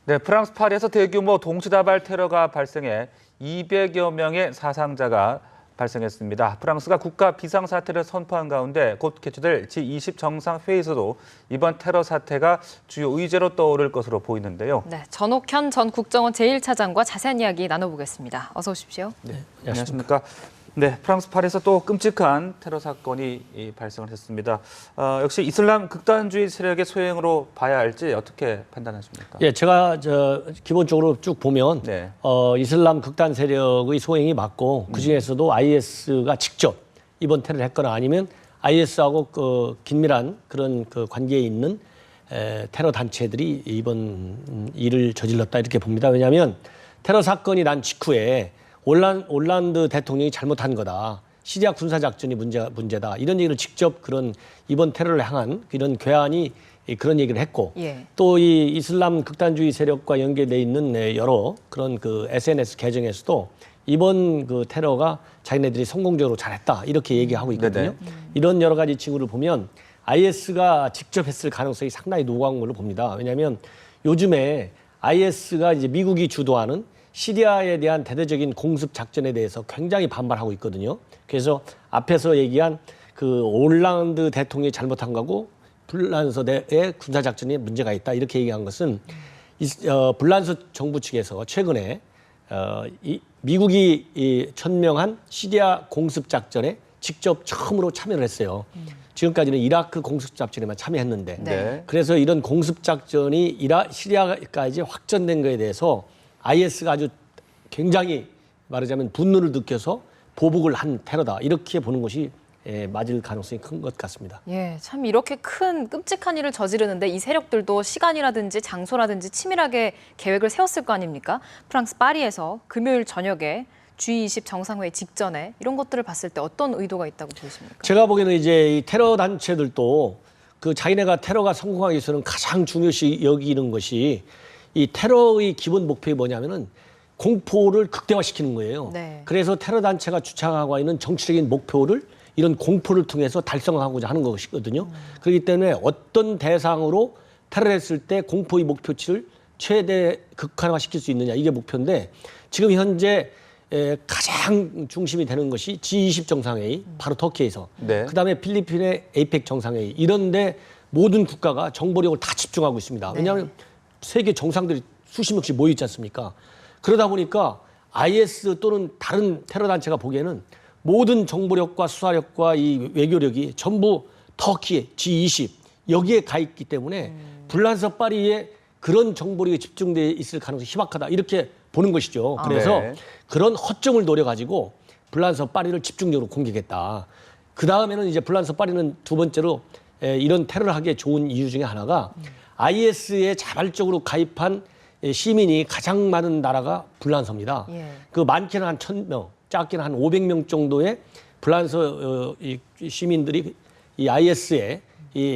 네, 프랑스 파리에서 대규모 동시다발 테러가 발생해 200여 명의 사상자가 발생했습니다. 프랑스가 국가 비상사태를 선포한 가운데 곧 개최될 G20 정상회의에서도 이번 테러 사태가 주요 의제로 떠오를 것으로 보이는데요. 네, 전옥현 전 국정원 제1차장과 자세한 이야기 나눠보겠습니다. 어서 오십시오. 네, 안녕하십니까. 네, 프랑스 파리에서 또 끔찍한 테러 사건이 발생을 했습니다. 역시 이슬람 극단주의 세력의 소행으로 봐야 할지 어떻게 판단하십니까? 예, 제가 기본적으로 쭉 보면 네. 이슬람 극단 세력의 소행이 맞고 그 중에서도 IS가 직접 이번 테러를 했거나 아니면 IS하고 긴밀한 그런 관계에 있는 테러 단체들이 이번 일을 저질렀다 이렇게 봅니다. 왜냐하면 테러 사건이 난 직후에 올란드 대통령이 잘못한 거다. 시리아 군사작전이 문제다. 이런 얘기를 직접 그런 이번 테러를 향한 이런 괴한이 그런 얘기를 했고 또 이 이슬람 극단주의 세력과 연계돼 있는 여러 그런 SNS 계정에서도 이번 테러가 자기네들이 성공적으로 잘했다. 이렇게 얘기하고 있거든요. 이런 여러 가지 징후를 보면 IS가 직접 했을 가능성이 상당히 노고한 걸로 봅니다. 왜냐하면 요즘에 IS가 이제 미국이 주도하는 시리아에 대한 대대적인 공습 작전에 대해서 굉장히 반발하고 있거든요. 그래서 앞에서 얘기한 올란드 대통령이 잘못한 거고 불란서 내의 군사 작전에 문제가 있다 이렇게 얘기한 것은 불란서 정부 측에서 최근에 미국이 천명한 시리아 공습 작전에 직접 처음으로 참여를 했어요. 지금까지는 이라크 공습 작전에만 참여했는데 그래서 이런 공습 작전이 시리아까지 확전된 거에 대해서 IS가 아주 굉장히 말하자면 분노를 느껴서 보복을 한 테러다 이렇게 보는 것이 맞을 가능성이 큰 것 같습니다. 예, 참 이렇게 큰 끔찍한 일을 저지르는데 이 세력들도 시간이라든지 장소라든지 치밀하게 계획을 세웠을 거 아닙니까? 프랑스 파리에서 금요일 저녁에 G20 정상회의 직전에 이런 것들을 봤을 때 어떤 의도가 있다고 보십니까? 제가 보기에는 이제 이 테러 단체들도 자기네가 테러가 성공하기 위해서는 가장 중요시 여기는 것이 이 테러의 기본 목표가 뭐냐면은 공포를 극대화시키는 거예요. 그래서 테러 단체가 주창하고 있는 정치적인 목표를 이런 공포를 통해서 달성하고자 하는 것이거든요. 그렇기 때문에 어떤 대상으로 테러를 했을 때 공포의 목표치를 최대 극한화시킬 수 있느냐 이게 목표인데 지금 현재 가장 중심이 되는 것이 G20 정상회의 바로 터키에서 그다음에 필리핀의 APEC 정상회의 이런데 모든 국가가 정보력을 다 집중하고 있습니다. 왜냐하면 세계 정상들이 수십 명씩 모여 있지 않습니까? 그러다 보니까 IS 또는 다른 테러 단체가 보기에는 모든 정보력과 수사력과 이 외교력이 전부 터키 G20 여기에 가 있기 때문에 불란서 파리에 그런 정보력이 집중돼 있을 가능성이 희박하다 이렇게 보는 것이죠. 그래서 그런 허점을 노려가지고 불란서 파리를 집중적으로 공격했다. 그 다음에는 이제 불란서 파리는 두 번째로 이런 테러를 하기에 좋은 이유 중에 하나가 IS에 자발적으로 가입한 시민이 가장 많은 나라가 불란서입니다. 많게는 한 1,000명, 작게는 한 500명 정도의 불란서 시민들이 이 IS에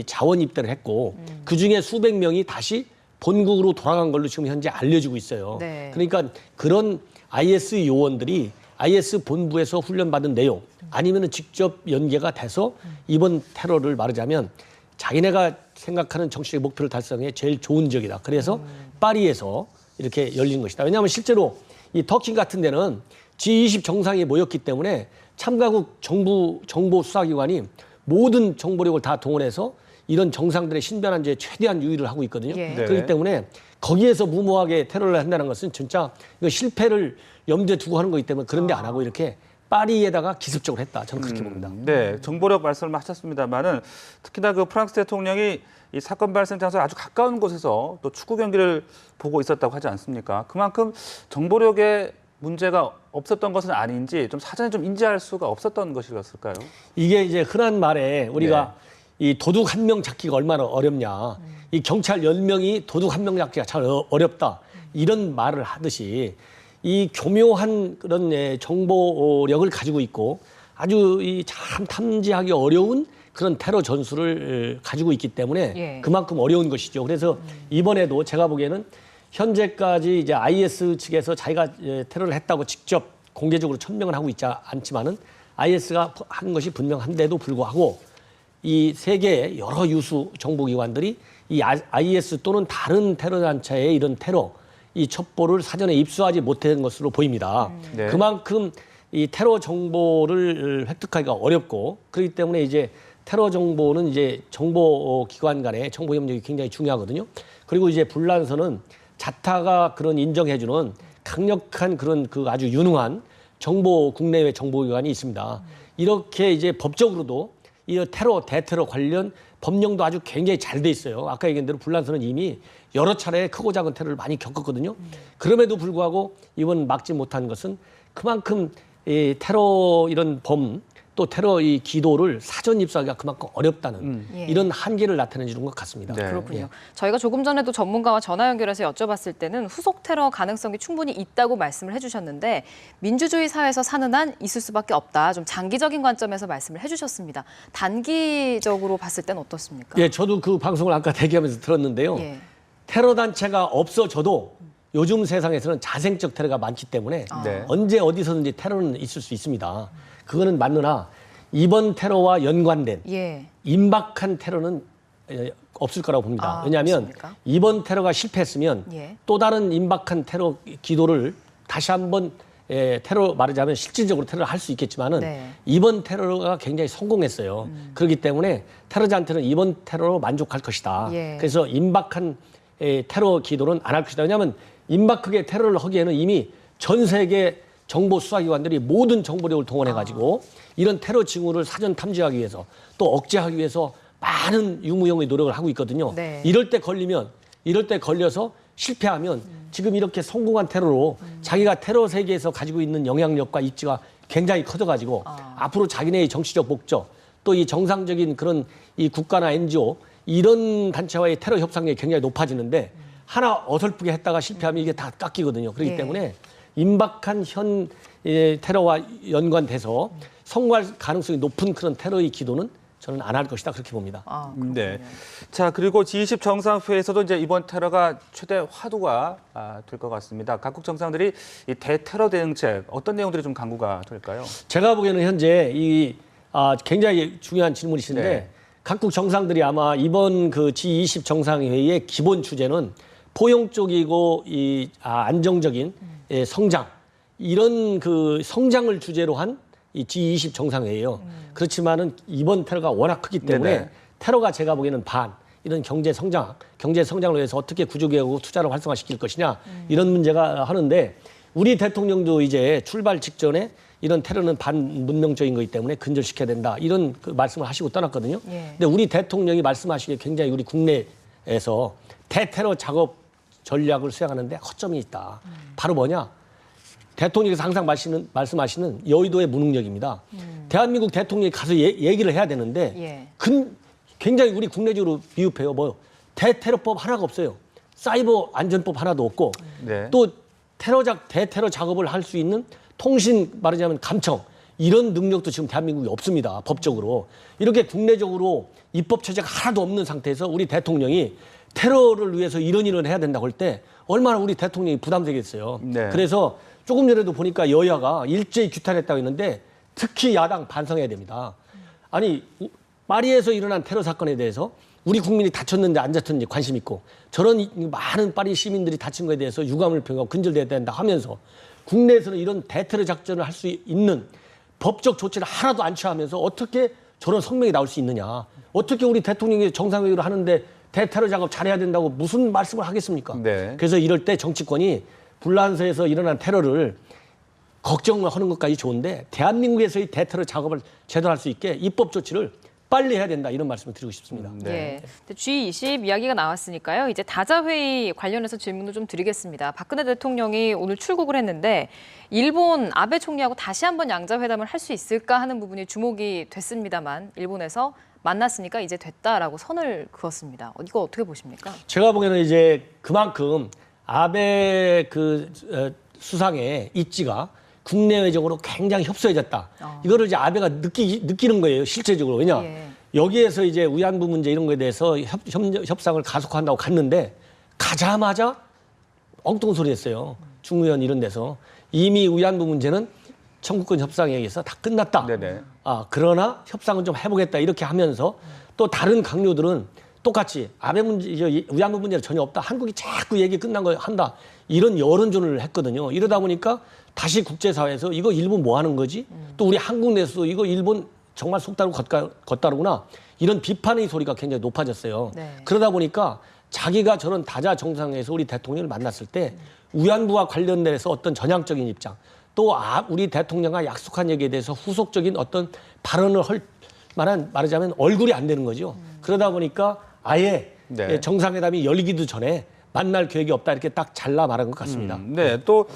자원 입대를 했고 그 중에 수백 명이 다시 본국으로 돌아간 걸로 지금 현재 알려지고 있어요. 그러니까 그런 IS 요원들이 IS 본부에서 훈련받은 내용 아니면 직접 연계가 돼서 이번 테러를 말하자면 자기네가 생각하는 정치적 목표를 달성해 제일 좋은 지역이다. 그래서 파리에서 이렇게 열린 것이다. 왜냐하면 실제로 이 터키 같은 데는 G20 정상이 모였기 때문에 참가국 정보 수사기관이 모든 정보력을 다 동원해서 이런 정상들의 신변안전에 최대한 유의를 하고 있거든요. 그렇기 때문에 거기에서 무모하게 테러를 한다는 것은 진짜 이거 실패를 염두에 두고 하는 거기 때문에 그런 데 안 하고 이렇게 파리에다가 기습적으로 했다. 저는 그렇게 봅니다. 네, 정보력 말씀을 하셨습니다만은 특히나 프랑스 대통령이 이 사건 발생 장소에 아주 가까운 곳에서 또 축구 경기를 보고 있었다고 하지 않습니까? 그만큼 정보력에 문제가 없었던 것은 아닌지 좀 사전에 좀 인지할 수가 없었던 것이었을까요? 이게 이제 흔한 말에 우리가 이 도둑 한 명 잡기가 얼마나 어렵냐. 이 경찰 10명이 도둑 한 명 잡기가 잘 어렵다. 이런 말을 하듯이 이 교묘한 그런 정보력을 가지고 있고 아주 참 탐지하기 어려운 그런 테러 전술을 가지고 있기 때문에 그만큼 어려운 것이죠. 그래서 이번에도 제가 보기에는 현재까지 이제 IS 측에서 자기가 테러를 했다고 직접 공개적으로 천명을 하고 있지 않지만은 IS가 한 것이 분명한데도 불구하고 이 세계의 여러 유수 정보기관들이 이 IS 또는 다른 테러 단체의 이런 테러 이 첩보를 사전에 입수하지 못한 것으로 보입니다. 네. 그만큼 이 테러 정보를 획득하기가 어렵고 그렇기 때문에 이제 테러 정보는 이제 정보 기관 간의 정보 협력이 굉장히 중요하거든요. 그리고 이제 불란서는 자타가 그런 인정해주는 강력한 그런 그 아주 유능한 정보 국내외 정보기관이 있습니다. 이렇게 이제 법적으로도 이 테러 대테러 관련 법령도 아주 굉장히 잘 돼 있어요. 아까 얘기한 대로 불란서는 이미 여러 차례 크고 작은 테러를 많이 겪었거든요. 그럼에도 불구하고 이번 막지 못한 것은 그만큼 이 테러 이런 범 또 테러 이 기도를 사전 입수하기가 그만큼 어렵다는 예. 이런 한계를 나타내 주는 것 같습니다. 네. 그렇군요. 저희가 조금 전에도 전문가와 전화 연결해서 여쭤봤을 때는 후속 테러 가능성이 충분히 있다고 말씀을 해주셨는데 민주주의 사회에서 사는 한 있을 수밖에 없다. 좀 장기적인 관점에서 말씀을 해주셨습니다. 단기적으로 봤을 때는 어떻습니까? 예, 저도 그 방송을 아까 대기하면서 들었는데요. 예. 테러 단체가 없어져도 요즘 세상에서는 자생적 테러가 많기 때문에 네. 언제 어디서든지 테러는 있을 수 있습니다. 그거는 맞느나 이번 테러와 연관된 예. 임박한 테러는 없을 거라고 봅니다. 왜냐하면 그렇습니까? 이번 테러가 실패했으면 예. 또 다른 임박한 테러 기도를 다시 한번 테러 말하자면 실질적으로 테러를 할 수 있겠지만은 네. 이번 테러가 굉장히 성공했어요. 그렇기 때문에 테러자한테는 이번 테러로 만족할 것이다. 예. 그래서 임박한 테러 기도는 안 할 것이다. 왜냐하면 임박하게 테러를 하기에는 이미 전 세계 정보 수사기관들이 모든 정보력을 동원해가지고 이런 테러 징후를 사전 탐지하기 위해서 또 억제하기 위해서 많은 유무형의 노력을 하고 있거든요. 네. 이럴 때 걸려서 실패하면 지금 이렇게 성공한 테러로 자기가 테러 세계에서 가지고 있는 영향력과 입지가 굉장히 커져가지고 앞으로 자기네의 정치적 목적 또 이 정상적인 그런 이 국가나 NGO 이런 단체와의 테러 협상력이 굉장히 높아지는데 하나 어설프게 했다가 실패하면 이게 다 깎이거든요. 그렇기 예. 때문에 임박한 현 테러와 연관돼서 성공할 가능성이 높은 그런 테러의 기도는 저는 안 할 것이다 그렇게 봅니다. 그렇군요. 네. 자, 그리고 G20 정상회의에서도 이제 이번 테러가 최대 화두가 될 것 같습니다. 각국 정상들이 이 대테러 대응책 어떤 내용들이 좀 강구가 될까요? 제가 보기에는 현재 이 굉장히 중요한 질문이신데 네. 각국 정상들이 아마 이번 그 G20 정상회의의 기본 주제는 포용적이고 이 안정적인 성장 이런 그 성장을 주제로 한 이 G20 정상회의예요. 그렇지만은 이번 테러가 워낙 크기 때문에 네네. 테러가 제가 보기에는 이런 경제 성장을 위해서 어떻게 구조개혁하고 투자를 활성화시킬 것이냐 이런 문제가 하는데 우리 대통령도 이제 출발 직전에 이런 테러는 반문명적인 거기 때문에 근절시켜야 된다 이런 그 말씀을 하시고 떠났거든요. 예. 근데 우리 대통령이 말씀하시기에 굉장히 우리 국내에서 대테러 작업 전략을 수행하는데 허점이 있다. 바로 뭐냐? 대통령께서 항상 말씀하시는 여의도의 무능력입니다. 대한민국 대통령이 가서 얘기를 해야 되는데 예. 굉장히 우리 국내적으로 미흡해요. 대테러법 하나가 없어요. 사이버 안전법 하나도 없고 네. 또 대테러 작업을 할 수 있는 통신 말하자면 감청 이런 능력도 지금 대한민국이 없습니다. 법적으로. 이렇게 국내적으로 입법 체제가 하나도 없는 상태에서 우리 대통령이 테러를 위해서 이런 일을 해야 된다고 할 때 얼마나 우리 대통령이 부담되겠어요. 네. 그래서 조금 전에도 보니까 여야가 일제히 규탄했다고 했는데 특히 야당 반성해야 됩니다. 아니 파리에서 일어난 테러 사건에 대해서 우리 국민이 다쳤는지 안 다쳤는지 관심 있고 저런 많은 파리 시민들이 다친 거에 대해서 유감을 표하고 근절돼야 된다 하면서 국내에서는 이런 대테러 작전을 할 수 있는 법적 조치를 하나도 안 취하면서 어떻게 저런 성명이 나올 수 있느냐. 어떻게 우리 대통령이 정상회의를 하는데 대테러 작업 잘해야 된다고 무슨 말씀을 하겠습니까? 네. 그래서 이럴 때 정치권이 불란서에서 일어난 테러를 걱정을 하는 것까지 좋은데 대한민국에서의 대테러 작업을 제대로 할 수 있게 입법 조치를 빨리 해야 된다 이런 말씀을 드리고 싶습니다. 네. 예. 근데 G20 이야기가 나왔으니까요. 이제 다자회의 관련해서 질문을 좀 드리겠습니다. 박근혜 대통령이 오늘 출국을 했는데 일본 아베 총리하고 다시 한번 양자회담을 할 수 있을까 하는 부분이 주목이 됐습니다만 일본에서 만났으니까 이제 됐다라고 선을 그었습니다. 이거 어떻게 보십니까? 제가 보기에는 이제 그만큼 아베 수상의 입지가 국내외적으로 굉장히 협소해졌다. 이거를 이제 아베가 느끼는 거예요, 실제적으로. 왜냐? 예. 여기에서 이제 위안부 문제 이런 거에 대해서 협상을 가속화한다고 갔는데 가자마자 엉뚱 소리 했어요. 중의원 이런 데서. 이미 위안부 문제는 청구권 협상에 의해서 다 끝났다. 네네. 그러나 협상은 좀 해보겠다 이렇게 하면서 또 다른 강요들은 똑같이 아베 문제, 위안부 문제는 전혀 없다. 한국이 자꾸 얘기 끝난 거 한다. 이런 여론전을 했거든요. 이러다 보니까 다시 국제사회에서 이거 일본 뭐 하는 거지? 또 우리 한국 내에서도 이거 일본 정말 속다르고 겉다르구나. 이런 비판의 소리가 굉장히 높아졌어요. 네. 그러다 보니까 자기가 저런 다자 정상회에서 우리 대통령을 만났을 때 위안부와 관련돼서 어떤 전향적인 입장, 또 우리 대통령과 약속한 얘기에 대해서 후속적인 어떤 발언을 할 만한, 말하자면 얼굴이 안 되는 거죠. 그러다 보니까 아예 네. 정상회담이 열리기도 전에 만날 계획이 없다 이렇게 딱 잘라 말한 것 같습니다. 네, 또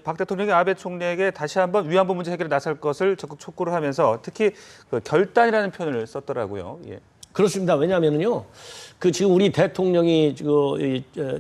박 대통령이 아베 총리에게 다시 한번 위안부 문제 해결에 나설 것을 적극 촉구를 하면서 특히 그 결단이라는 표현을 썼더라고요. 예. 그렇습니다. 왜냐하면요, 그 지금 우리 대통령이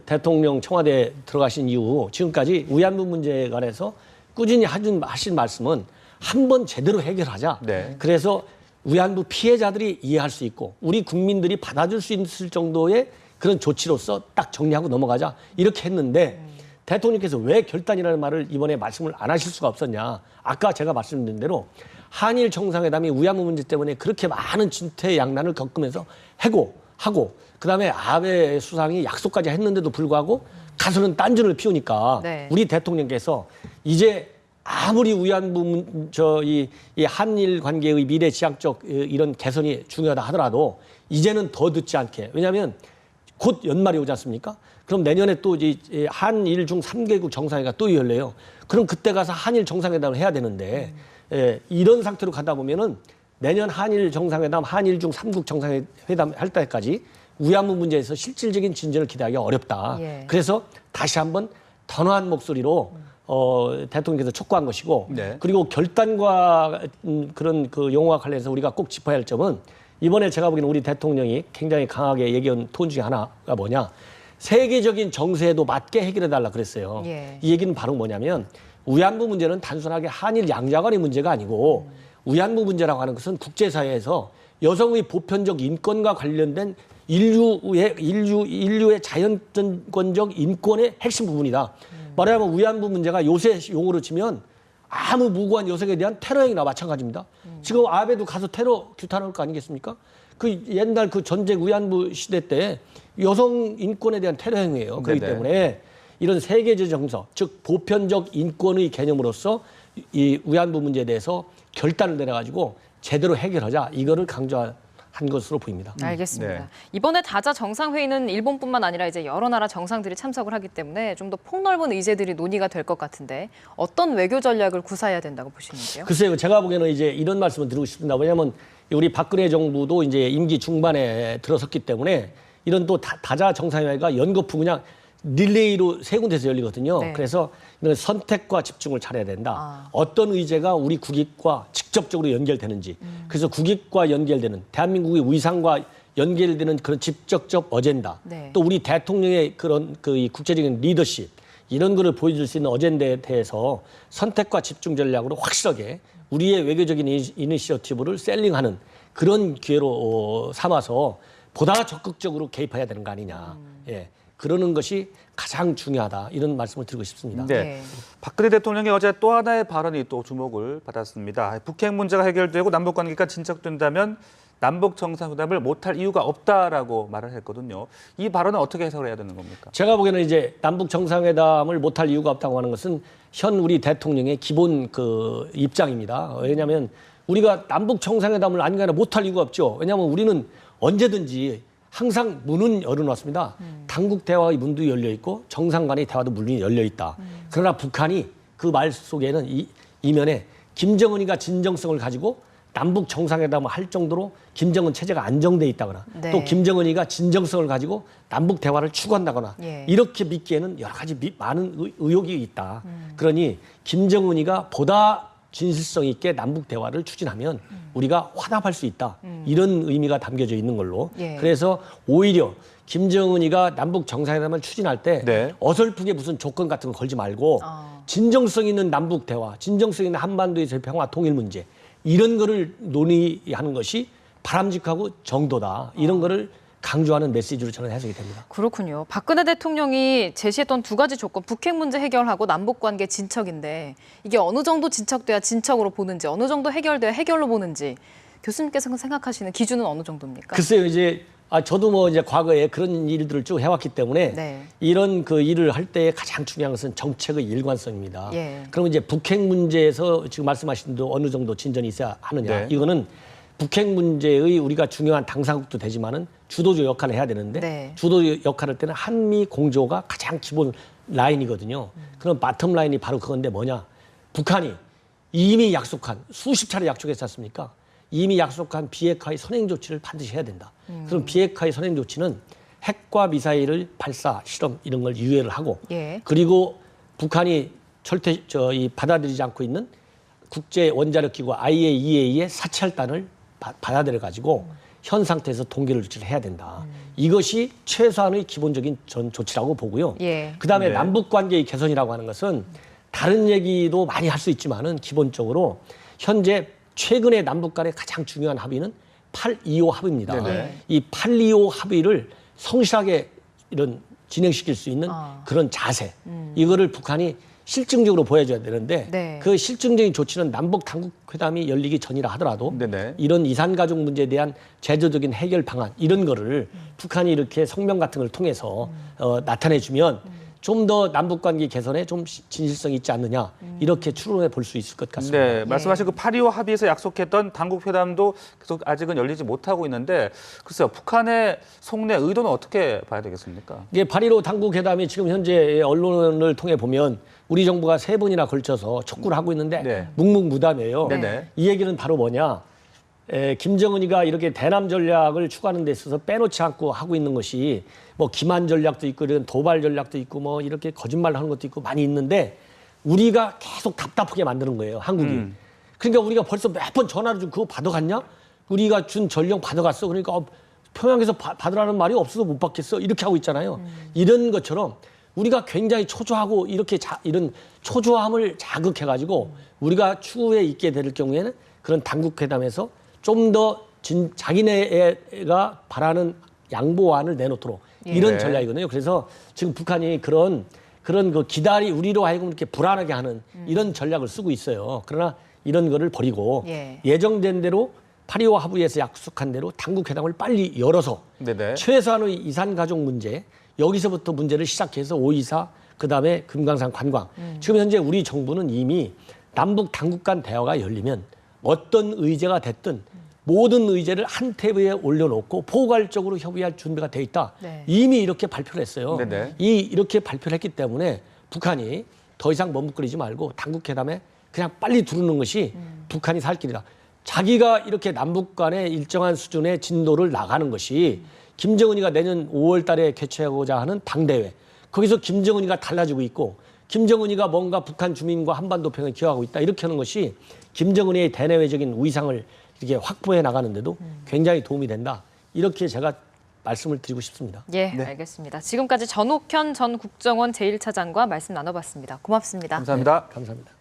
대통령 청와대 들어가신 이후 지금까지 위안부 문제에 관해서 꾸준히 하신 말씀은 한번 제대로 해결하자. 네. 그래서 위안부 피해자들이 이해할 수 있고 우리 국민들이 받아줄 수 있을 정도의 그런 조치로서 딱 정리하고 넘어가자 이렇게 했는데 대통령께서 왜 결단이라는 말을 이번에 말씀을 안 하실 수가 없었냐. 아까 제가 말씀드린 대로 한일 정상회담이 위안부 문제 때문에 그렇게 많은 진퇴양난을 겪으면서 하고 그다음에 아베 수상이 약속까지 했는데도 불구하고 가서는 딴전을 피우니까 네. 우리 대통령께서 이제 아무리 위안부 이 한일 관계의 미래 지향적 이런 개선이 중요하다 하더라도 이제는 더 늦지 않게, 왜냐하면 곧 연말이 오지 않습니까? 그럼 내년에 또 이제 한일 중 3개국 정상회가 또 열려요. 그럼 그때 가서 한일 정상회담을 해야 되는데 이런 상태로 가다 보면은 내년 한일 정상회담, 한일 중 3국 정상회담 할 때까지 위안부 문제에서 실질적인 진전을 기대하기가 어렵다. 예. 그래서 다시 한번 단호한 목소리로 대통령께서 촉구한 것이고, 네. 그리고 결단과 그런 그 용어와 관련해서 우리가 꼭 짚어야 할 점은 이번에 제가 보기에는 우리 대통령이 굉장히 강하게 얘기한 톤 중에 하나가 뭐냐, 세계적인 정세에도 맞게 해결해달라 그랬어요. 예. 이 얘기는 바로 뭐냐면 위안부 문제는 단순하게 한일 양자 간의 문제가 아니고 위안부 문제라고 하는 것은 국제사회에서 여성의 보편적 인권과 관련된 인류의 자연권적 인권의 핵심 부분이다. 말하자면 위안부 문제가 요새 용어로 치면 아무 무고한 여성에 대한 테러 행위나 마찬가지입니다. 지금 아베도 가서 테러 규탄할 거 아니겠습니까? 그 옛날 그 전쟁 위안부 시대 때 여성 인권에 대한 테러 행위예요. 그렇기 네네. 때문에 이런 세계적 정서, 즉 보편적 인권의 개념으로서 이 위안부 문제에 대해서 결단을 내려가지고 제대로 해결하자, 이거를 강조한 것으로 보입니다. 알겠습니다. 네. 이번에 다자 정상회의는 일본뿐만 아니라 이제 여러 나라 정상들이 참석을 하기 때문에 좀 더 폭넓은 의제들이 논의가 될 것 같은데 어떤 외교 전략을 구사해야 된다고 보시는지요? 글쎄요, 제가 보기에는 이제 이런 말씀을 드리고 싶습니다. 왜냐하면 우리 박근혜 정부도 이제 임기 중반에 들어섰기 때문에 이런 또 다자 정상회의가 연거푸 그냥 릴레이로 세 군데서 열리거든요. 네. 그래서 이런 선택과 집중을 잘해야 된다. 아. 어떤 의제가 우리 국익과 직접적으로 연결되는지. 그래서 국익과 연결되는 대한민국의 위상과 연결되는 그런 직접적 어젠다. 네. 또 우리 대통령의 그런 이 국제적인 리더십, 이런 거를 보여줄 수 있는 어젠다에 대해서 선택과 집중 전략으로 확실하게 우리의 외교적인 이니시어티브를 셀링하는 그런 기회로 삼아서 보다 적극적으로 개입해야 되는 거 아니냐. 예. 그러는 것이 가장 중요하다, 이런 말씀을 드리고 싶습니다. 네. 네. 박근혜 대통령이 어제 또 하나의 발언이 또 주목을 받았습니다. 북핵 문제가 해결되고 남북 관계가 진척된다면 남북 정상회담을 못할 이유가 없다라고 말을 했거든요. 이 발언은 어떻게 해석을 해야 되는 겁니까? 제가 보기에는 이제 남북 정상회담을 못할 이유가 없다고 하는 것은 현 우리 대통령의 기본 그 입장입니다. 왜냐하면 우리가 남북 정상회담을 아니거나 못할 이유가 없죠. 왜냐하면 우리는 언제든지 항상 문은 열어놨습니다. 당국 대화의 문도 열려 있고 정상 간의 대화도 문이 열려 있다. 그러나 북한이 그 말 속에는 이면에 김정은이가 진정성을 가지고 남북 정상회담을 할 정도로 김정은 체제가 안정돼 있다거나 네. 또 김정은이가 진정성을 가지고 남북 대화를 추구한다거나 예. 이렇게 믿기에는 여러 가지 많은 의혹이 있다. 그러니 김정은이가 보다 진실성 있게 남북 대화를 추진하면 우리가 화답할 수 있다. 이런 의미가 담겨져 있는 걸로. 예. 그래서 오히려 김정은이가 남북 정상회담을 추진할 때 네. 어설프게 무슨 조건 같은 거 걸지 말고 아. 진정성 있는 남북 대화, 진정성 있는 한반도의 평화 통일 문제, 이런 거를 논의하는 것이 바람직하고 정도다. 이런 거를 강조하는 메시지로 저는 해석이 됩니다. 그렇군요. 박근혜 대통령이 제시했던 두 가지 조건, 북핵 문제 해결하고 남북 관계 진척인데 이게 어느 정도 진척돼야 진척으로 보는지, 어느 정도 해결돼야 해결로 보는지 교수님께서 생각하시는 기준은 어느 정도입니까? 글쎄요, 이제 저도 뭐 이제 과거에 그런 일들을 쭉 해왔기 때문에 네. 이런 그 일을 할 때 가장 중요한 것은 정책의 일관성입니다. 예. 그럼 이제 북핵 문제에서 지금 말씀하신 대로 어느 정도 진전이 있어야 하느냐. 네. 이거는 북핵 문제의 우리가 중요한 당사국도 되지만은 주도적 역할을 해야 되는데 네. 주도적 역할을 할 때는 한미 공조가 가장 기본 라인이거든요. 그럼 바텀 라인이 바로 그건데 뭐냐. 북한이 이미 약속한 수십 차례 약속했지 않습니까? 이미 약속한 비핵화의 선행 조치를 반드시 해야 된다. 그럼 비핵화의 선행 조치는 핵과 미사일을 발사, 실험 이런 걸 유예를 하고 예. 그리고 북한이 절대 받아들이지 않고 있는 국제 원자력 기구 IAEA의 사찰단을 받아들여 가지고 현 상태에서 동결 조치를 해야 된다. 이것이 최소한의 기본적인 전 조치라고 보고요. 예. 그다음에 네. 남북 관계의 개선이라고 하는 것은 다른 얘기도 많이 할 수 있지만은 기본적으로 현재 최근에 남북 간의 가장 중요한 합의는 8.25 합의입니다. 네네. 이 8.25 합의를 성실하게 이런 진행시킬 수 있는 그런 자세, 이거를 북한이 실증적으로 보여줘야 되는데 네. 그 실증적인 조치는 남북 당국 회담이 열리기 전이라 하더라도 네네. 이런 이산 가족 문제에 대한 제도적인 해결 방안 이런 거를 북한이 이렇게 성명 같은 걸 통해서 나타내주면 좀 더 남북 관계 개선에 좀 진실성이 있지 않느냐 이렇게 추론해 볼 수 있을 것 같습니다. 네, 말씀하신 그 8.25 합의에서 약속했던 당국 회담도 계속 아직은 열리지 못하고 있는데 글쎄요, 북한의 속내 의도는 어떻게 봐야 되겠습니까? 이게 8.15 당국 회담이 지금 현재 언론을 통해 보면 우리 정부가 3번이나 걸쳐서 촉구를 하고 있는데 네. 묵묵무담이에요. 네네. 이 얘기는 바로 뭐냐? 김정은이가 이렇게 대남 전략을 추구하는 데 있어서 빼놓지 않고 하고 있는 것이 뭐 기만 전략도 있고 이런 도발 전략도 있고 뭐 이렇게 거짓말하는 것도 있고 많이 있는데 우리가 계속 답답하게 만드는 거예요, 한국이. 그러니까 우리가 벌써 몇 번 전화를 좀 그거 받아갔냐? 우리가 준 전령 받아갔어. 그러니까 평양에서 받으라는 말이 없어서 못 받겠어. 이렇게 하고 있잖아요. 이런 것처럼 우리가 굉장히 초조하고 이렇게 이런 초조함을 자극해가지고 우리가 추후에 있게 될 경우에는 그런 당국 회담에서 좀 더 자기네가 바라는 양보안을 내놓도록 이런 네. 전략이거든요. 그래서 지금 북한이 그런 그 우리로 하여금 이렇게 불안하게 하는 이런 전략을 쓰고 있어요. 그러나 이런 거를 버리고 예. 예정된 대로 8.25 합의에서 약속한 대로 당국 회담을 빨리 열어서 네네. 최소한의 이산 가족 문제 여기서부터 문제를 시작해서 5.24 그다음에 금강산 관광. 지금 현재 우리 정부는 이미 남북 당국 간 대화가 열리면 어떤 의제가 됐든 모든 의제를 한 테이블에 올려놓고 포괄적으로 협의할 준비가 돼 있다. 네. 이미 이렇게 발표를 했어요. 네네. 이렇게 발표를 했기 때문에 북한이 더 이상 머뭇거리지 말고 당국 회담에 그냥 빨리 두르는 것이 북한이 살 길이다. 자기가 이렇게 남북 간의 일정한 수준의 진도를 나가는 것이 김정은이가 내년 5월 달에 개최하고자 하는 당대회. 거기서 김정은이가 달라지고 있고 김정은이가 뭔가 북한 주민과 한반도 평을 기여하고 있다. 이렇게 하는 것이 김정은의 대내외적인 위상을 이렇게 확보해 나가는데도 굉장히 도움이 된다. 이렇게 제가 말씀을 드리고 싶습니다. 예, 알겠습니다. 지금까지 전옥현 전 국정원 제1차장과 말씀 나눠봤습니다. 고맙습니다. 감사합니다. 감사합니다.